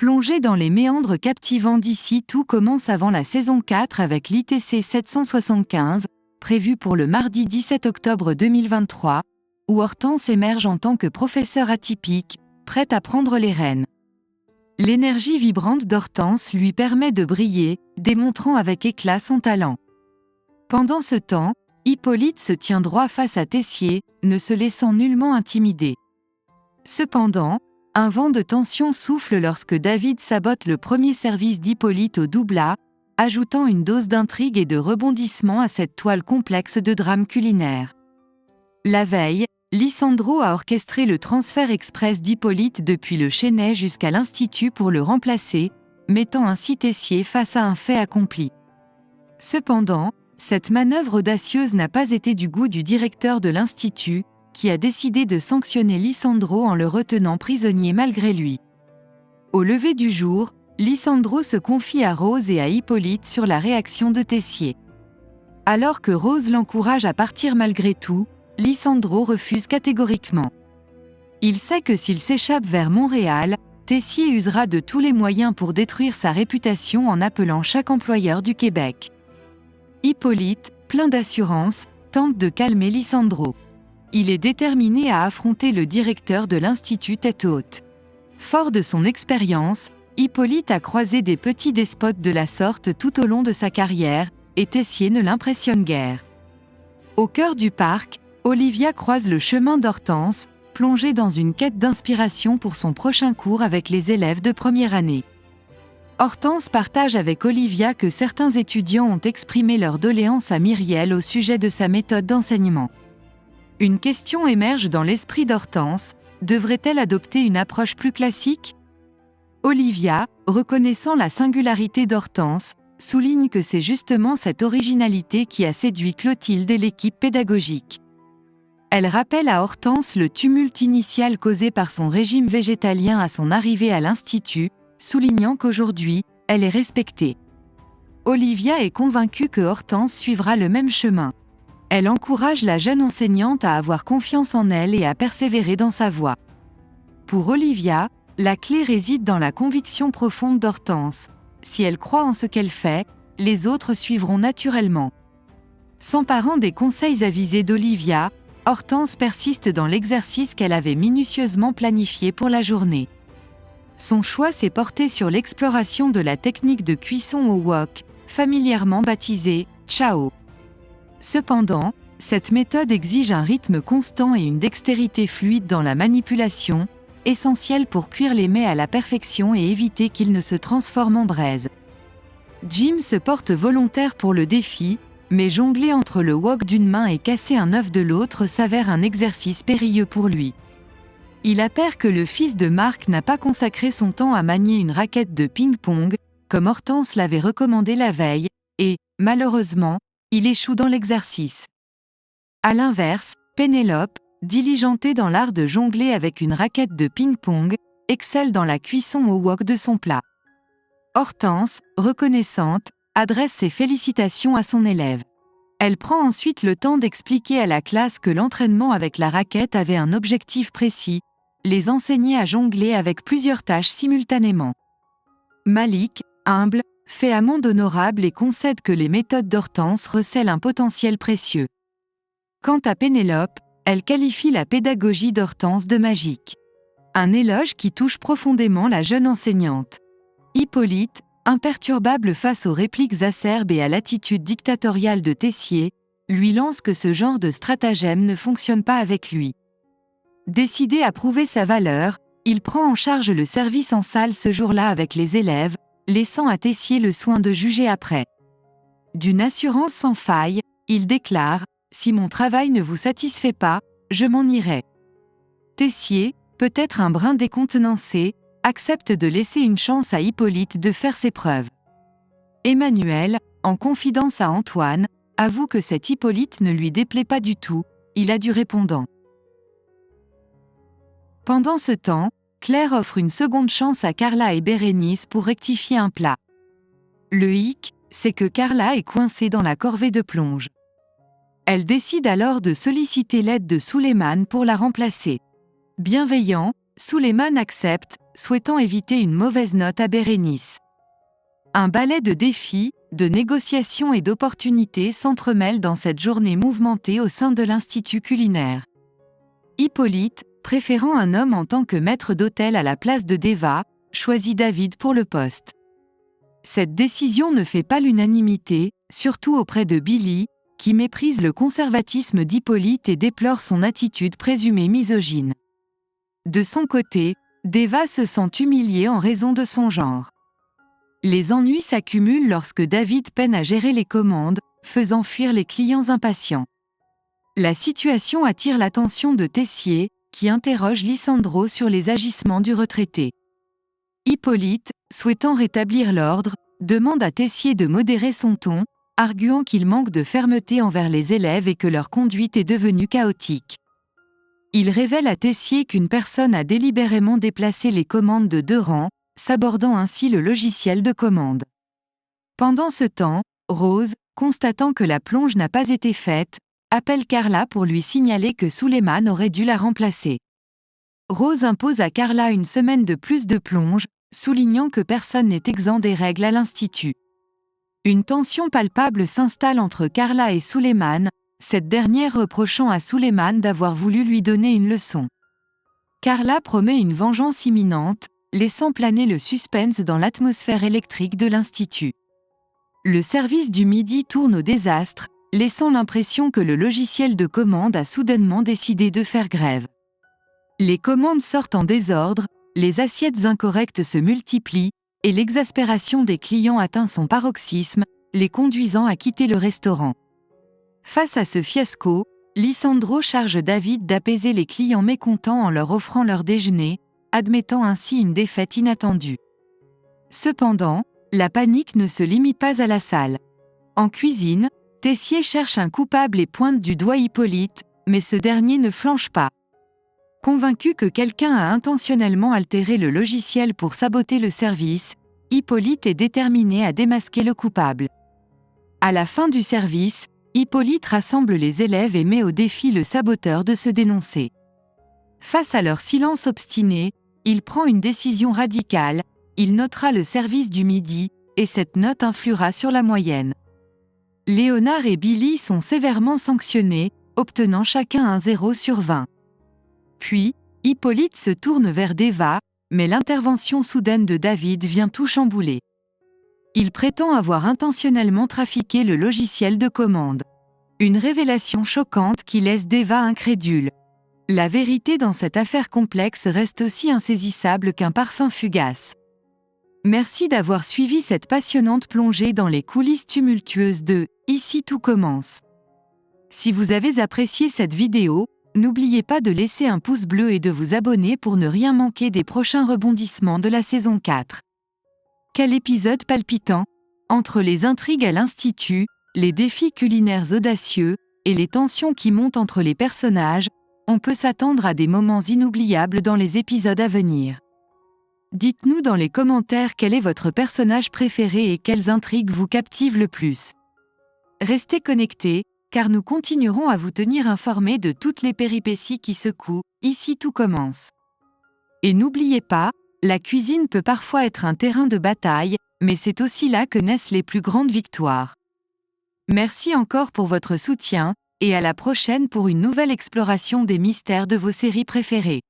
Plongez dans les méandres captivants d'ici, tout commence avant la saison 4 avec l'ITC 775, prévu pour le mardi 17 octobre 2023, où Hortense émerge en tant que professeur atypique, prête à prendre les rênes. L'énergie vibrante d'Hortense lui permet de briller, démontrant avec éclat son talent. Pendant ce temps, Hippolyte se tient droit face à Tessier, ne se laissant nullement intimider. Cependant, un vent de tension souffle lorsque David sabote le premier service d'Hippolyte au double A, ajoutant une dose d'intrigue et de rebondissement à cette toile complexe de drame culinaire. La veille, Lisandro a orchestré le transfert express d'Hippolyte depuis le Chesnay jusqu'à l'Institut pour le remplacer, mettant ainsi Tessier face à un fait accompli. Cependant, cette manœuvre audacieuse n'a pas été du goût du directeur de l'Institut, qui a décidé de sanctionner Lisandro en le retenant prisonnier malgré lui. Au lever du jour, Lisandro se confie à Rose et à Hippolyte sur la réaction de Tessier. Alors que Rose l'encourage à partir malgré tout, Lisandro refuse catégoriquement. Il sait que s'il s'échappe vers Montréal, Tessier usera de tous les moyens pour détruire sa réputation en appelant chaque employeur du Québec. Hippolyte, plein d'assurance, tente de calmer Lisandro. Il est déterminé à affronter le directeur de l'Institut tête haute. Fort de son expérience, Hippolyte a croisé des petits despotes de la sorte tout au long de sa carrière, et Tessier ne l'impressionne guère. Au cœur du parc, Olivia croise le chemin d'Hortense, plongée dans une quête d'inspiration pour son prochain cours avec les élèves de première année. Hortense partage avec Olivia que certains étudiants ont exprimé leur doléance à Myriel au sujet de sa méthode d'enseignement. Une question émerge dans l'esprit d'Hortense, devrait-elle adopter une approche plus classique ? Olivia, reconnaissant la singularité d'Hortense, souligne que c'est justement cette originalité qui a séduit Clotilde et l'équipe pédagogique. Elle rappelle à Hortense le tumulte initial causé par son régime végétalien à son arrivée à l'Institut, soulignant qu'aujourd'hui, elle est respectée. Olivia est convaincue que Hortense suivra le même chemin. Elle encourage la jeune enseignante à avoir confiance en elle et à persévérer dans sa voie. Pour Olivia, la clé réside dans la conviction profonde d'Hortense. Si elle croit en ce qu'elle fait, les autres suivront naturellement. S'emparant des conseils avisés d'Olivia, Hortense persiste dans l'exercice qu'elle avait minutieusement planifié pour la journée. Son choix s'est porté sur l'exploration de la technique de cuisson au wok, familièrement baptisée « Chao ». Cependant, cette méthode exige un rythme constant et une dextérité fluide dans la manipulation, essentielle pour cuire les mets à la perfection et éviter qu'ils ne se transforment en braise. Jim se porte volontaire pour le défi, mais jongler entre le wok d'une main et casser un œuf de l'autre s'avère un exercice périlleux pour lui. Il appert que le fils de Marc n'a pas consacré son temps à manier une raquette de ping-pong, comme Hortense l'avait recommandé la veille, et, malheureusement, il échoue dans l'exercice. À l'inverse, Pénélope, diligentée dans l'art de jongler avec une raquette de ping-pong, excelle dans la cuisson au wok de son plat. Hortense, reconnaissante, adresse ses félicitations à son élève. Elle prend ensuite le temps d'expliquer à la classe que l'entraînement avec la raquette avait un objectif précis, les enseigner à jongler avec plusieurs tâches simultanément. Malik, humble, fait amende honorable et concède que les méthodes d'Hortense recèlent un potentiel précieux. Quant à Pénélope, elle qualifie la pédagogie d'Hortense de magique. Un éloge qui touche profondément la jeune enseignante. Hippolyte, imperturbable face aux répliques acerbes et à l'attitude dictatoriale de Tessier, lui lance que ce genre de stratagème ne fonctionne pas avec lui. Décidé à prouver sa valeur, il prend en charge le service en salle ce jour-là avec les élèves, laissant à Tessier le soin de juger après. D'une assurance sans faille, il déclare « Si mon travail ne vous satisfait pas, je m'en irai ». Tessier, peut-être un brin décontenancé, accepte de laisser une chance à Hippolyte de faire ses preuves. Emmanuel, en confidence à Antoine, avoue que cet Hippolyte ne lui déplaît pas du tout, il a du répondant. Pendant ce temps, Claire offre une seconde chance à Carla et Bérénice pour rectifier un plat. Le hic, c'est que Carla est coincée dans la corvée de plonge. Elle décide alors de solliciter l'aide de Suleiman pour la remplacer. Bienveillant, Sulayman accepte, souhaitant éviter une mauvaise note à Bérénice. Un ballet de défis, de négociations et d'opportunités s'entremêle dans cette journée mouvementée au sein de l'Institut culinaire. Hippolyte, préférant un homme en tant que maître d'hôtel à la place de Deva, choisit David pour le poste. Cette décision ne fait pas l'unanimité, surtout auprès de Billy, qui méprise le conservatisme d'Hippolyte et déplore son attitude présumée misogyne. De son côté, Deva se sent humilié en raison de son genre. Les ennuis s'accumulent lorsque David peine à gérer les commandes, faisant fuir les clients impatients. La situation attire l'attention de Tessier, qui interroge Lisandro sur les agissements du retraité. Hippolyte, souhaitant rétablir l'ordre, demande à Tessier de modérer son ton, arguant qu'il manque de fermeté envers les élèves et que leur conduite est devenue chaotique. Il révèle à Tessier qu'une personne a délibérément déplacé les commandes de 2 rangs, sabordant ainsi le logiciel de commande. Pendant ce temps, Rose, constatant que la plonge n'a pas été faite, appelle Carla pour lui signaler que Sulayman aurait dû la remplacer. Rose impose à Carla une semaine de plus de plonge, soulignant que personne n'est exempt des règles à l'Institut. Une tension palpable s'installe entre Carla et Sulayman, cette dernière reprochant à Sulayman d'avoir voulu lui donner une leçon. Carla promet une vengeance imminente, laissant planer le suspense dans l'atmosphère électrique de l'Institut. Le service du midi tourne au désastre, laissant l'impression que le logiciel de commande a soudainement décidé de faire grève. Les commandes sortent en désordre, les assiettes incorrectes se multiplient, et l'exaspération des clients atteint son paroxysme, les conduisant à quitter le restaurant. Face à ce fiasco, Lisandro charge David d'apaiser les clients mécontents en leur offrant leur déjeuner, admettant ainsi une défaite inattendue. Cependant, la panique ne se limite pas à la salle. En cuisine, Tessier cherche un coupable et pointe du doigt Hippolyte, mais ce dernier ne flanche pas. Convaincu que quelqu'un a intentionnellement altéré le logiciel pour saboter le service, Hippolyte est déterminé à démasquer le coupable. À la fin du service, Hippolyte rassemble les élèves et met au défi le saboteur de se dénoncer. Face à leur silence obstiné, il prend une décision radicale, il notera le service du midi, et cette note influera sur la moyenne. Léonard et Billy sont sévèrement sanctionnés, obtenant chacun un 0 sur 20. Puis, Hippolyte se tourne vers Deva, mais l'intervention soudaine de David vient tout chambouler. Il prétend avoir intentionnellement trafiqué le logiciel de commande. Une révélation choquante qui laisse Deva incrédule. La vérité dans cette affaire complexe reste aussi insaisissable qu'un parfum fugace. Merci d'avoir suivi cette passionnante plongée dans les coulisses tumultueuses de « Ici tout commence ». Si vous avez apprécié cette vidéo, n'oubliez pas de laisser un pouce bleu et de vous abonner pour ne rien manquer des prochains rebondissements de la saison 4. Quel épisode palpitant! Entre les intrigues à l'Institut, les défis culinaires audacieux, et les tensions qui montent entre les personnages, on peut s'attendre à des moments inoubliables dans les épisodes à venir. Dites-nous dans les commentaires quel est votre personnage préféré et quelles intrigues vous captivent le plus. Restez connectés, car nous continuerons à vous tenir informés de toutes les péripéties qui secouent, ici tout commence. Et n'oubliez pas, la cuisine peut parfois être un terrain de bataille, mais c'est aussi là que naissent les plus grandes victoires. Merci encore pour votre soutien, et à la prochaine pour une nouvelle exploration des mystères de vos séries préférées.